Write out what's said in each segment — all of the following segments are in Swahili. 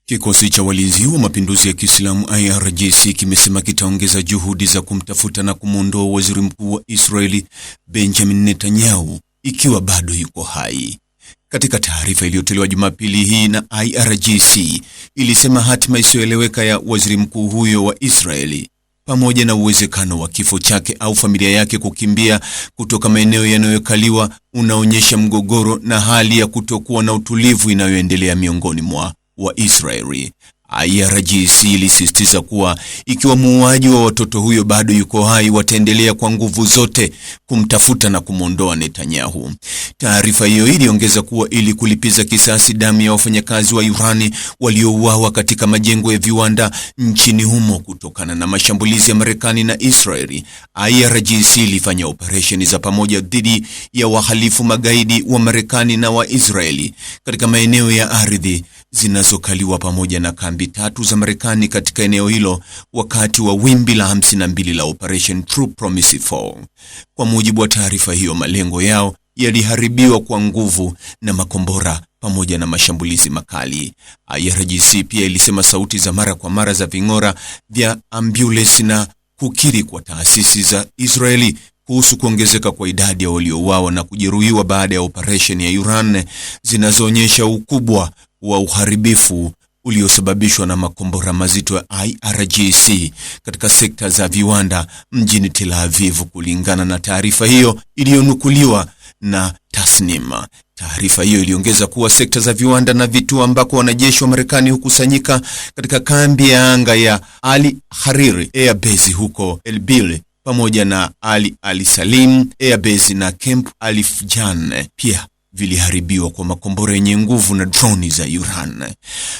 Kikosi cha walinzi wa mapinduzi ya Kiislamu IRGC kimesema kitaongeza juhudi za kumtafuta na kumuondoa waziri mkuu wa Israeli Benjamin Netanyahu ikiwa bado yuko hai. Katika taarifa iliyotolewa Jumapili hii na IRGC, ilisema hatima isiyoeleweka ya waziri mkuu huyo wa Israeli pamoja na uwezekano wa kifo chake au familia yake kukimbia kutoka maeneo yanayokaliwa unaonyesha mgogoro na hali ya kutokuwa na utulivu inayoendelea miongoni mwa Waisraeli. IRGC ilisisitiza kuwa ikiwa muuaji wa watoto huyo bado yuko hai, wataendelea kwa nguvu zote kumtafuta na kumuondoa Netanyahu. Taarifa hiyo iliongeza kuwa ili kulipiza kisasi damu ya wafanyakazi wa Irani waliouawa katika majengo ya viwanda nchini humo kutokana na mashambulizi ya Marekani na Israeli, IRGC ilifanya operesheni za pamoja dhidi ya wahalifu magaidi wa Marekani na wa Israeli katika maeneo ya ardhi zinazokaliwa pamoja na kambi 3 za Marekani katika eneo hilo wakati wa wimbi la 52 la Operation True Promise 4. Kwa mujibu wa taarifa hiyo, malengo yao yaliharibiwa kwa nguvu na makombora pamoja na mashambulizi makali. IRGC pia ilisema sauti za mara kwa mara za ving'ora vya ambulance na kukiri kwa taasisi za Israeli kuhusu kuongezeka kwa idadi ya waliouawa na kujeruhiwa baada ya operation ya Iran zinazoonyesha ukubwa wa uharibifu uliosababishwa na makombora mazito ya IRGC katika sekta za viwanda mjini Tel Aviv, kulingana na taarifa hiyo iliyonukuliwa na Tasnim. Taarifa hiyo iliongeza kuwa sekta za viwanda na vituo ambako wanajeshi wa Marekani hukusanyika katika kambi ya anga ya Ali Hariri Air Base huko Erbil pamoja na Ali Salim Air Base na Camp Alif-Jan pia viliharibiwa kwa makombora yenye nguvu na droni za Iran.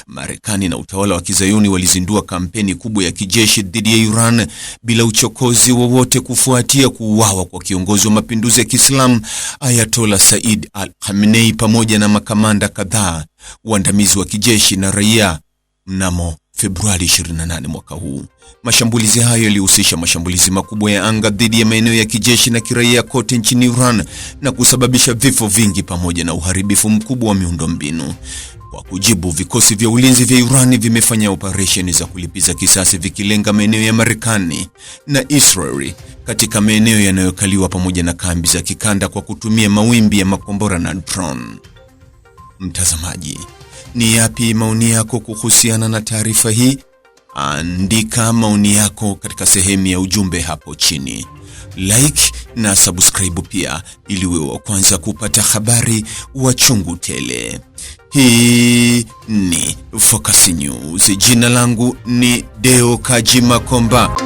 Marekani na utawala wa Kizayuni walizindua kampeni kubwa ya kijeshi dhidi ya Iran bila uchokozi wowote kufuatia kuuawa kwa kiongozi wa mapinduzi ya Kiislamu Ayatollah Said al-Khamenei pamoja na makamanda kadhaa waandamizi wa kijeshi na raia mnamo Februari 28 mwaka huu. Mashambulizi hayo yalihusisha mashambulizi makubwa ya anga dhidi ya maeneo ya kijeshi na kiraia kote nchini Iran na kusababisha vifo vingi pamoja na uharibifu mkubwa wa miundombinu. Kwa kujibu, vikosi vya ulinzi vya Iran vimefanya operesheni za kulipiza kisasi vikilenga maeneo ya Marekani na Israeli katika maeneo yanayokaliwa pamoja na kambi za kikanda kwa kutumia mawimbi ya makombora na drone. Mtazamaji, ni yapi maoni yako kuhusiana na taarifa hii? Andika maoni yako katika sehemu ya ujumbe hapo chini. Like na subscribe pia ili uwe wa kwanza kupata habari wa chungu tele. Hii ni Focus News. Jina langu ni Deo Kaji Makomba.